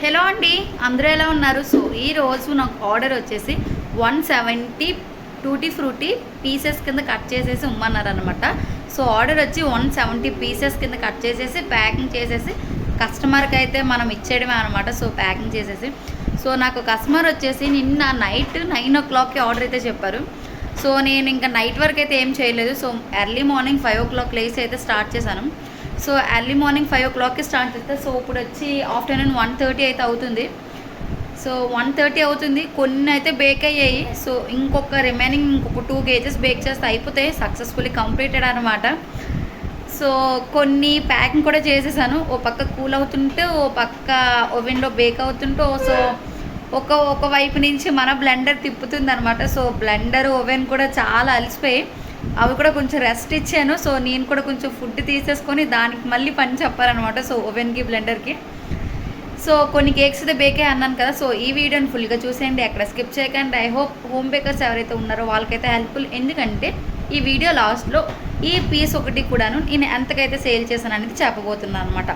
Hello అండి, అందరూ ఎలా ఉన్నారు? సో ఈరోజు నాకు ఆర్డర్ వచ్చేసి 170 టూటీ ఫ్రూటీ పీసెస్ కింద కట్ చేసేసి ఇమ్మన్నారనమాట. సో ఆర్డర్ వచ్చి 170 పీసెస్ కింద కట్ చేసేసి ప్యాకింగ్ చేసేసి కస్టమర్కి అయితే మనం ఇచ్చేయడమే అనమాట. సో ప్యాకింగ్ చేసేసి సో నాకు కస్టమర్ వచ్చేసి నిన్న నైట్ 9 o'clockకి ఆర్డర్ అయితే చెప్పారు. సో నేను ఇంకా నైట్ వరకు అయితే ఏం చేయలేదు. సో ఎర్లీ మార్నింగ్ 5 o'clock లేసి అయితే స్టార్ట్ చేశాను. సో ఎర్లీ మార్నింగ్ 5 o'clockకి స్టార్ట్ చేస్తే సో ఇప్పుడు వచ్చి ఆఫ్టర్నూన్ 1:30 అయితే అవుతుంది. సో 1:30 అవుతుంది. కొన్ని అయితే బేక్ అయ్యాయి. సో ఇంకొక 2 kgs బేక్ చేస్తే అయిపోతే సక్సెస్ఫుల్లీ కంప్లీటెడ్ అనమాట. సో కొన్ని ప్యాకింగ్ కూడా చేసేసాను. ఓ పక్క కూల్ అవుతుంటే ఓ పక్క ఓవెన్లో బేక్ అవుతుంటే సో ఒక వైపు నుంచి మన బ్లెండర్ తిప్పుతుంది అనమాట. సో బ్లెండర్ ఓవెన్ కూడా చాలా అలసిపోయి అవి కూడా కొంచెం రెస్ట్ ఇచ్చాను. సో నేను కూడా కొంచెం ఫుడ్ తీసేసుకొని దానికి మళ్ళీ పని చెప్పారనమాట. సో ఓవెన్కి బ్లెండర్కి సో కొన్ని కేక్స్ అయితే బేకే అన్నాను కదా. సో ఈ వీడియోని ఫుల్గా చూసేయండి, ఎక్కడ స్కిప్ చేయకండి. ఐ హోప్ హోమ్ బేకర్స్ ఎవరైతే ఉన్నారో వాళ్ళకైతే హెల్ప్ఫుల్. ఎందుకంటే ఈ వీడియో లాస్ట్లో ఈ పీస్ ఒకటి కూడాను నేను ఎంతకైతే సేల్ చేశాను అనేది చెప్పబోతున్నాను అనమాట.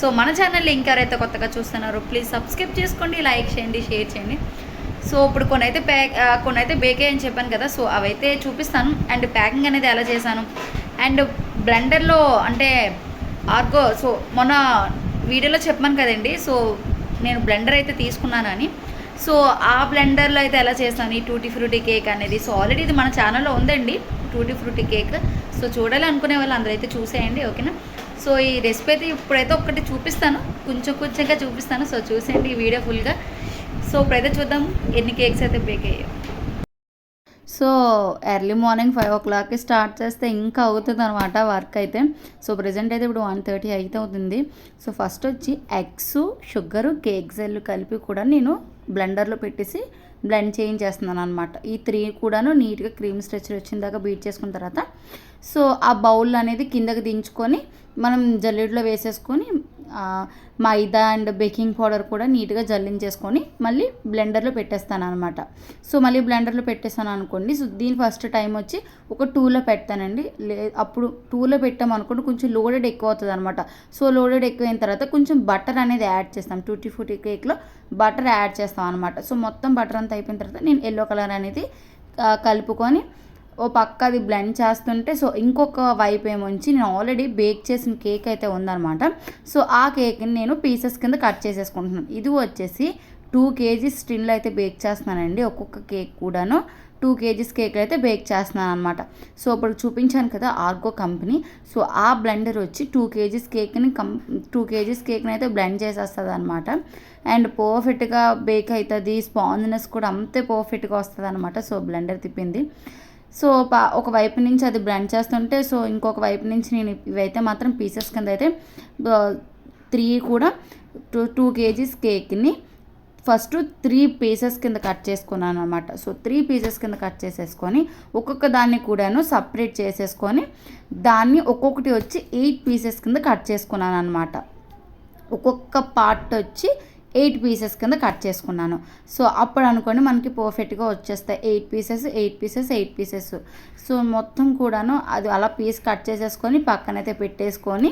సో మన ఛానల్ని ఇంకెవరైతే కొత్తగా చూస్తున్నారో ప్లీజ్ సబ్స్క్రైబ్ చేసుకోండి, లైక్ చేయండి, షేర్ చేయండి. సో ఇప్పుడు కొన్ని అయితే బేకే అని చెప్పాను కదా. సో అవైతే చూపిస్తాను అండ్ ప్యాకింగ్ అనేది ఎలా చేశాను అండ్ బ్లెండర్లో అంటే ఆర్గో సో మొన్న వీడియోలో చెప్పాను కదండి. సో నేను బ్లెండర్ అయితే తీసుకున్నాను అని. సో ఆ బ్లెండర్లో అయితే ఎలా చేస్తాను ఈ టూటీ ఫ్రూటీ కేక్ అనేది. సో ఆల్రెడీ ఇది మన ఛానల్లో ఉందండి టూటీ ఫ్రూటీ కేక్. సో చూడాలి అనుకునే వాళ్ళు అందరూ అయితే చూసేయండి, ఓకేనా. సో ఈ రెసిపీ అయితే ఇప్పుడైతే ఒకటి చూపిస్తాను, కొంచెంగా చూపిస్తాను. సో చూసేయండి ఈ వీడియో ఫుల్గా. సో ఇప్పుడైతే చూద్దాం ఎన్ని కేక్స్ అయితే బేక్ అయ్యాయి. సో ఎర్లీ మార్నింగ్ 5 o'clockకి స్టార్ట్ చేస్తే ఇంకా అవుతుంది అనమాట వర్క్ అయితే. సో ప్రజెంట్ అయితే ఇప్పుడు 1:30 అయితే అవుతుంది. సో ఫస్ట్ వచ్చి ఎగ్స్, షుగరు, కేక్ జెల్ కలిపి కూడా నేను బ్లెండర్లో పెట్టేసి బ్లెండ్ చేయించేస్తున్నాను అనమాట. ఈ 3 కూడాను నీట్గా క్రీమ్ స్ట్రెచర్ వచ్చిన దాకా బీట్ చేసుకున్న తర్వాత సో ఆ బౌల్ అనేది కిందకి దించుకొని మనం జల్లెడలో వేసేసుకొని మైదా అండ్ బేకింగ్ పౌడర్ కూడా నీట్గా జల్లించేసుకొని మళ్ళీ బ్లెండర్లో పెట్టేస్తాను అనమాట. సో మళ్ళీ బ్లెండర్లో పెట్టేస్తాను అనుకోండి. సో దీని ఫస్ట్ టైం వచ్చి ఒక 2లో పెడతానండి. అప్పుడు 2లో పెట్టామనుకోండి కొంచెం లోడెడ్ ఎక్కువ అవుతుంది అనమాట. సో లోడెడ్ ఎక్కువైన తర్వాత కొంచెం బటర్ అనేది యాడ్ చేస్తాం. టూటీ ఫ్రూటీ కేక్లో బటర్ యాడ్ చేస్తాం అనమాట. సో మొత్తం బటర్ అంతా అయిపోయిన తర్వాత నేను ఎల్లో కలర్ అనేది కలుపుకొని ఓ పక్క అది బ్లెండ్ చేస్తుంటే సో ఇంకొక వైపు ఏమొంచి నేను ఆల్రెడీ బేక్ చేసిన కేక్ అయితే ఉందన్నమాట. సో ఆ కేక్ని నేను పీసెస్ కింద కట్ చేసేసుకుంటున్నాను. ఇది వచ్చేసి 2 kgs టిన్లో అయితే బేక్ చేస్తున్నానండి. ఒక్కొక్క కేక్ కూడాను 2 kgs కేక్ అయితే బేక్ చేస్తున్నాను అనమాట. సో ఇప్పుడు చూపించాను కదా ఆర్గో కంపెనీ. సో ఆ బ్లెండర్ వచ్చి 2 kgs కేక్ని 2 kgs కేక్ని అయితే బ్లెండ్ చేసేస్తుంది అనమాట. అండ్ పర్ఫెక్ట్గా బేక్ అవుతుంది, స్పాంజినెస్ కూడా అంతే పర్ఫెక్ట్గా వస్తుంది అనమాట. సో బ్లెండర్ తిప్పింది. సో ఒక వైపు నుంచి అది బ్లెండ్ చేస్తుంటే సో ఇంకొక వైపు నుంచి నేను ఇవైతే మాత్రం పీసెస్ కింద అయితే 3 కూడా 2 kgs కేక్ని ఫస్ట్ 3 పీసెస్ కింద కట్ చేసుకున్నాను అనమాట. సో 3 పీసెస్ కింద కట్ చేసేసుకొని ఒక్కొక్క దాన్ని కూడాను సపరేట్ చేసేసుకొని దాన్ని ఒక్కొక్కటి వచ్చి 8 పీసెస్ కింద కట్ చేసుకున్నాను అనమాట. ఒక్కొక్క పార్ట్ వచ్చి 8 పీసెస్ కింద కట్ చేసుకున్నాను. సో అప్పుడు అనుకోండి మనకి పర్ఫెక్ట్గా వచ్చేస్తాయి 8 పీసెస్. సో మొత్తం కూడాను అది అలా పీస్ కట్ చేసేసుకొని పక్కనైతే పెట్టేసుకొని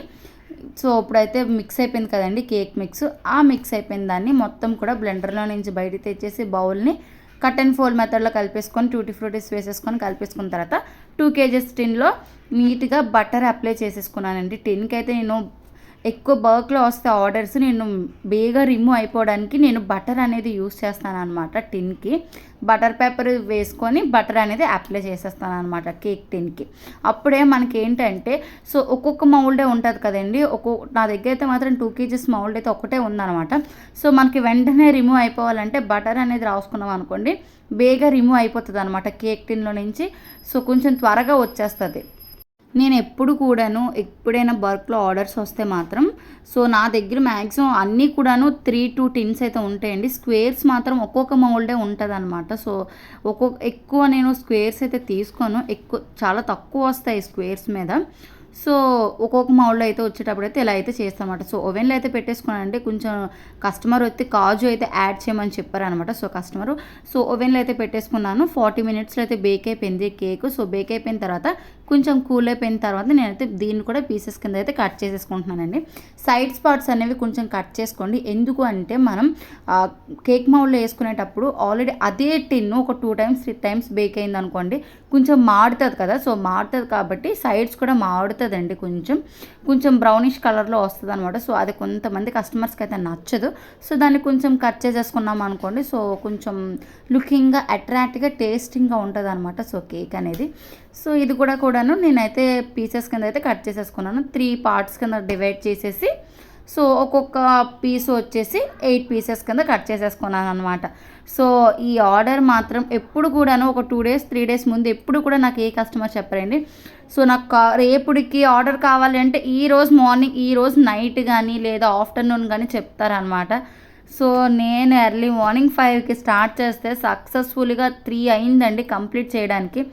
సో ఇప్పుడైతే మిక్స్ అయిపోయింది కదండి కేక్ మిక్స్. ఆ మిక్స్ అయిపోయిన దాన్ని మొత్తం కూడా బ్లెండర్లో నుంచి బయట తెచ్చేసి బౌల్ని కట్ అండ్ ఫోల్డ్ మెథడ్లో కలిపేసుకొని టూటీ ఫ్రూటీస్ వేసేసుకొని కలిపేసుకున్న తర్వాత 2 kgs టిన్లో నీట్గా బటర్ అప్లై చేసేసుకున్నానండి. టిన్కి అయితే నేను ఎక్కువ బల్క్లో వస్తే ఆర్డర్స్ నేను బేగా రిమూవ్ అయిపోవడానికి నేను బటర్ అనేది యూస్ చేస్తాను అనమాట. టిన్కి బటర్ పేపర్ వేసుకొని బటర్ అనేది అప్లై చేసేస్తాను అనమాట కేక్ టిన్కి. అప్పుడే మనకి ఏంటంటే సో ఒక్కొక్క మౌల్డే ఉంటుంది కదండి. నా దగ్గర అయితే మాత్రం 2 kgs మౌల్డ్ అయితే ఒకటే ఉందన్నమాట. సో మనకి వెంటనే రిమూవ్ అయిపోవాలంటే బటర్ అనేది రాసుకున్నాం అనుకోండి బేగా రిమూవ్ అయిపోతుంది అనమాట కేక్ టిన్లో నుంచి. సో కొంచెం త్వరగా వచ్చేస్తుంది. నేను ఎప్పుడైనా బల్క్లో ఆర్డర్స్ వస్తే మాత్రం సో నా దగ్గర మ్యాక్సిమం అన్నీ కూడాను 3 టిన్స్ అయితే ఉంటాయండి. స్క్వేర్స్ మాత్రం ఒక్కొక్క మౌల్డే ఉంటుంది అనమాట. సో ఎక్కువ నేను స్క్వేర్స్ అయితే తీసుకోను, చాలా తక్కువ వస్తాయి స్క్వేర్స్ మీద. సో ఒక్కొక్క మౌల్డ్ అయితే వచ్చేటప్పుడు అయితే ఇలా అయితే చేస్తామన్నమాట. సో ఓవెన్లో అయితే పెట్టేసుకున్నానంటే కొంచెం కస్టమర్ వచ్చి కాజు అయితే యాడ్ చేయమని చెప్పారనమాట. సో కస్టమరు సో ఓవెన్లో అయితే పెట్టేసుకున్నాను. 40 minutesలో అయితే బేక్ అయిపోయింది కేక్. సో బేక్ అయిపోయిన తర్వాత కొంచెం కూల్ అయిపోయిన తర్వాత నేనైతే దీన్ని కూడా పీసెస్ కింద అయితే కట్ చేసేసుకుంటున్నానండి. సైడ్ స్పాట్స్ అనేవి కొంచెం కట్ చేసుకోండి. ఎందుకు అంటే మనం కేక్ మౌల్డ్లో వేసుకునేటప్పుడు ఆల్రెడీ అదే టిన్ను ఒక 2 times 3 times బేక్ అయింది అనుకోండి, కొంచెం మాడుతుంది కదా. సో మాడుతుంది కాబట్టి సైడ్స్ కూడా మాడుతుందండి, కొంచెం బ్రౌనిష్ కలర్లో వస్తుంది అనమాట. సో అది కొంతమంది కస్టమర్స్కి అయితే నచ్చదు. సో దాన్ని కొంచెం కట్ చేసేసుకున్నాం అనుకోండి, సో కొంచెం లుకింగ్గా అట్రాక్ట్గా టేస్టింగ్గా ఉంటుంది అనమాట సో కేక్ అనేది. సో ఇది కూడాను నేనైతే పీసెస్ కింద అయితే కట్ చేసేసుకున్నాను. 3 parts కింద డివైడ్ చేసేసి సో ఒక్కొక్క పీస్ వచ్చేసి 8 pieces కింద కట్ చేసేసుకున్నాను అనమాట. సో ఈ ఆర్డర్ మాత్రం ఎప్పుడు కూడాను ఒక 2 days 3 days ముందు ఎప్పుడు కూడా నాకు ఏ కస్టమర్ చెప్పరండి. సో నాకు రేపుడికి ఆర్డర్ కావాలి అంటే ఈరోజు మార్నింగ్, ఈరోజు నైట్ కానీ లేదా ఆఫ్టర్నూన్ కానీ చెప్తారనమాట. సో నేను ఎర్లీ మార్నింగ్ 5కి స్టార్ట్ చేస్తే సక్సెస్ఫుల్గా 3 అయిందండి కంప్లీట్ చేయడానికి.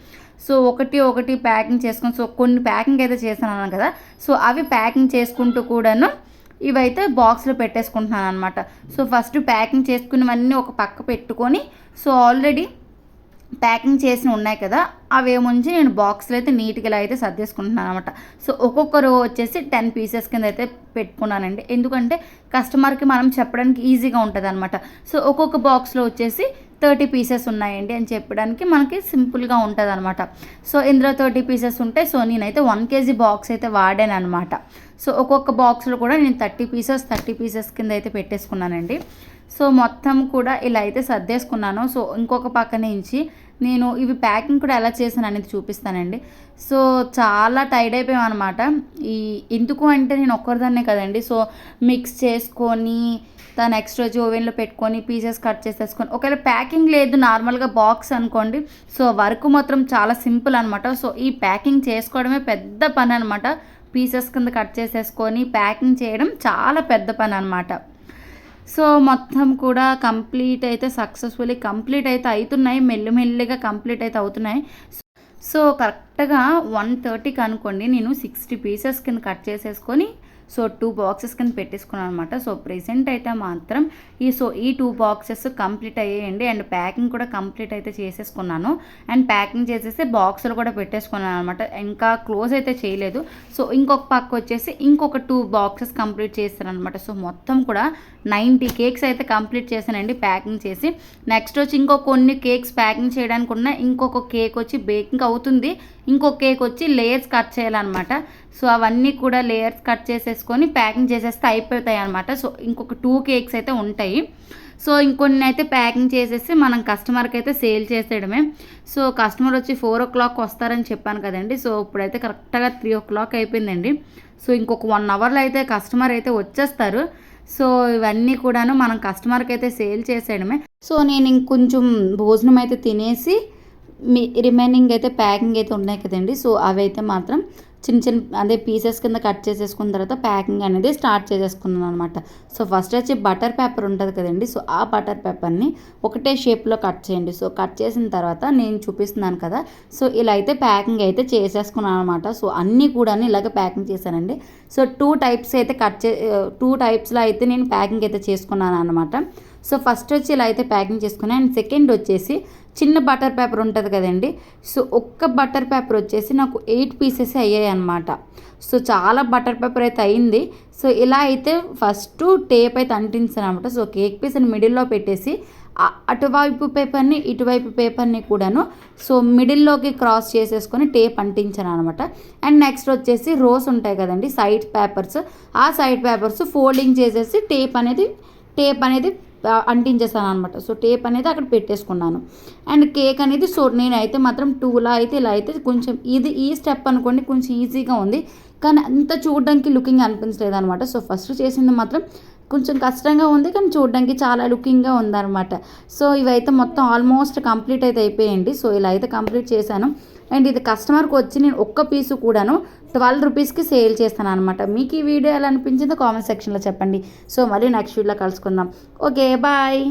సో ఒకటి ప్యాకింగ్ చేసుకొని, సో కొన్ని ప్యాకింగ్ అయితే చేస్తున్నాను కదా, సో అవి ప్యాకింగ్ చేసుకుంటూ కూడాను ఇవైతే బాక్స్లో పెట్టేసుకుంటున్నాను అనమాట. సో ఫస్ట్ ప్యాకింగ్ చేసుకున్నవన్నీ ఒక పక్క పెట్టుకొని, సో ఆల్రెడీ ప్యాకింగ్ చేసి ఉన్నాయి కదా అవేముంచి నేను బాక్స్లో అయితే నీట్గా ఇలా అయితే సర్దేసుకుంటున్నాను అనమాట. సో ఒక్కొక్క రో వచ్చేసి 10 pieces కింద అయితే పెట్టుకున్నానండి. ఎందుకంటే కస్టమర్కి మనం చెప్పడానికి ఈజీగా ఉంటుంది అనమాట. సో ఒక్కొక్క బాక్స్లో వచ్చేసి 30 pieces ఉన్నాయండి అని చెప్పడానికి మనకి సింపుల్గా ఉంటుంది అనమాట. సో ఇందులో 30 pieces ఉంటాయి. సో నేనైతే 1 kg బాక్స్ అయితే వాడాను అనమాట. సో ఒక్కొక్క బాక్స్లో కూడా నేను 30 pieces కింద అయితే పెట్టేసుకున్నానండి. సో మొత్తం కూడా ఇలా అయితే సర్దేసుకున్నాను. సో ఇంకొక పక్క నుంచి నేను ఇవి ప్యాకింగ్ కూడా ఎలా చేశాను అనేది చూపిస్తానండి. సో చాలా టైర్డ్ అయిపోయాం అనమాట. ఎందుకు అంటే నేను ఒక్కరిదాన్నే కదండి. సో మిక్స్ చేసుకొని నెక్స్ట్ రోజు ఓవెన్లో పెట్టుకొని పీసెస్ కట్ చేసేసుకొని, ఒకవేళ ప్యాకింగ్ లేదు నార్మల్గా బాక్స్ అనుకోండి, సో వర్క్ మాత్రం చాలా సింపుల్ అనమాట. సో ఈ ప్యాకింగ్ చేసుకోవడమే పెద్ద పని అనమాట. పీసెస్ కింద కట్ చేసేసుకొని ప్యాకింగ్ చేయడం చాలా పెద్ద పని అనమాట. సో మొత్తం కూడా సక్సెస్ఫుల్లీ కంప్లీట్ అయితే అవుతున్నాయి, మెల్లిమెల్లిగా కంప్లీట్ అయితే అవుతున్నాయి. సో కరెక్ట్గా 1:30కి అనుకోండి నేను 60 pieces కింద కట్ చేసేసుకొని సో 2 boxes కింద పెట్టేసుకున్నాను అనమాట. సో ప్రెసెంట్ అయితే మాత్రం ఈ 2 boxes కంప్లీట్ అయ్యాయండి. అండ్ ప్యాకింగ్ కూడా కంప్లీట్ అయితే చేసేసుకున్నాను. అండ్ ప్యాకింగ్ చేసేసి బాక్సులు కూడా పెట్టేసుకున్నాను అనమాట. ఇంకా క్లోజ్ అయితే చేయలేదు. సో ఇంకొక పక్క వచ్చేసి ఇంకొక 2 boxes కంప్లీట్ చేస్తాను అనమాట. సో మొత్తం కూడా 90 cakes అయితే కంప్లీట్ చేశానండి ప్యాకింగ్ చేసి. నెక్స్ట్ వచ్చి కొన్ని కేక్స్ ప్యాకింగ్ చేయడానికి ఉన్న ఇంకొక కేక్ వచ్చి బేకింగ్ అవుతుంది, ఇంకొక కేక్ వచ్చి లేయర్స్ కట్ చేయాలన్నమాట. సో అవన్నీ కూడా లేయర్స్ కట్ చేసేసుకొని ప్యాకింగ్ చేసేస్తే అయిపోతాయి అనమాట. సో ఇంకొక 2 cakes అయితే ఉంటాయి. సో ఇంకొన్ని అయితే ప్యాకింగ్ చేసేసి మనం కస్టమర్కి అయితే సేల్ చేసేయడమే. సో కస్టమర్ వచ్చి 4 o'clock వస్తారని చెప్పాను కదండి. సో ఇప్పుడైతే కరెక్ట్గా 3 o'clock అయిపోయిందండి. సో ఇంకొక 1 hourలో అయితే కస్టమర్ అయితే వచ్చేస్తారు. సో ఇవన్నీ కూడాను మనం కస్టమర్కి అయితే సేల్ చేసేయడమే. సో నేను ఇంకొంచెం భోజనం అయితే తినేసి రిమైనింగ్ అయితే ప్యాకింగ్ అయితే ఉన్నాయి కదండి. సో అవి అయితే మాత్రం అదే పీసెస్ కింద కట్ చేసేసుకున్న తర్వాత ప్యాకింగ్ అనేది స్టార్ట్ చేసేసుకున్నాను అనమాట. సో ఫస్ట్ వచ్చి బటర్ పేపర్ ఉంటుంది కదండి. సో ఆ బటర్ పేపర్ని ఒకటే షేప్లో కట్ చేయండి. సో కట్ చేసిన తర్వాత నేను చూపిస్తున్నాను కదా, సో ఇలా అయితే ప్యాకింగ్ అయితే చేసేసుకున్నాను అనమాట. సో అన్నీ కూడా ఇలాగే ప్యాకింగ్ చేశానండి. సో 2 types అయితే 2 typesలో అయితే నేను ప్యాకింగ్ అయితే చేసుకున్నాను అనమాట. సో ఫస్ట్ వచ్చి ఇలా అయితే ప్యాకింగ్ చేసుకున్నాను. అండ్ సెకండ్ వచ్చేసి చిన్న బటర్ పేపర్ ఉంటుంది కదండి. సో ఒక్క బటర్ పేపర్ వచ్చేసి నాకు 8 pieces అయ్యాయి అనమాట. సో చాలా బటర్ పేపర్ అయితే అయింది. సో ఇలా అయితే ఫస్ట్ టేప్ అయితే అంటించాను అనమాట. సో కేక్ పీస్ని మిడిల్లో పెట్టేసి అటువైపు పేపర్ని ఇటువైపు పేపర్ని కూడాను సో మిడిల్లోకి క్రాస్ చేసేసుకొని టేప్ అంటించాను అనమాట. అండ్ నెక్స్ట్ వచ్చేసి రోస్ ఉంటాయి కదండి సైడ్ పేపర్స్, ఆ సైడ్ పేపర్స్ ఫోల్డింగ్ చేసేసి టేప్ అనేది అంటించేసాను అనమాట. సో టేప్ అనేది అక్కడ పెట్టేసుకున్నాను. అండ్ కేక్ అనేది సో నేనైతే మాత్రం 2లా అయితే ఇలా అయితే కొంచెం ఈ స్టెప్ అనుకోండి కొంచెం ఈజీగా ఉంది, కానీ అంత చూడడానికి లుకింగ్ అనిపించలేదు అనమాట. సో ఫస్ట్ చేసింది మాత్రం కొంచెం కష్టంగా ఉంది, కానీ చూడడానికి చాలా లుకింగ్గా ఉందన్నమాట. సో ఇవైతే మొత్తం ఆల్మోస్ట్ కంప్లీట్ అయితే అయిపోయాయండి. సో ఇలా అయితే కంప్లీట్ చేశాను. అండ్ ఇది కస్టమర్కి వచ్చి నేను ఒక్క పీసు కూడాను 12 రూపీస్కి సేల్ చేస్తాను అనమాట. మీకు ఈ వీడియో ఎలా అనిపించిందో కామెంట్ సెక్షన్లో చెప్పండి. సో మళ్ళీ నెక్స్ట్ వీడియోలో కలుసుకుందాం. Okay bye.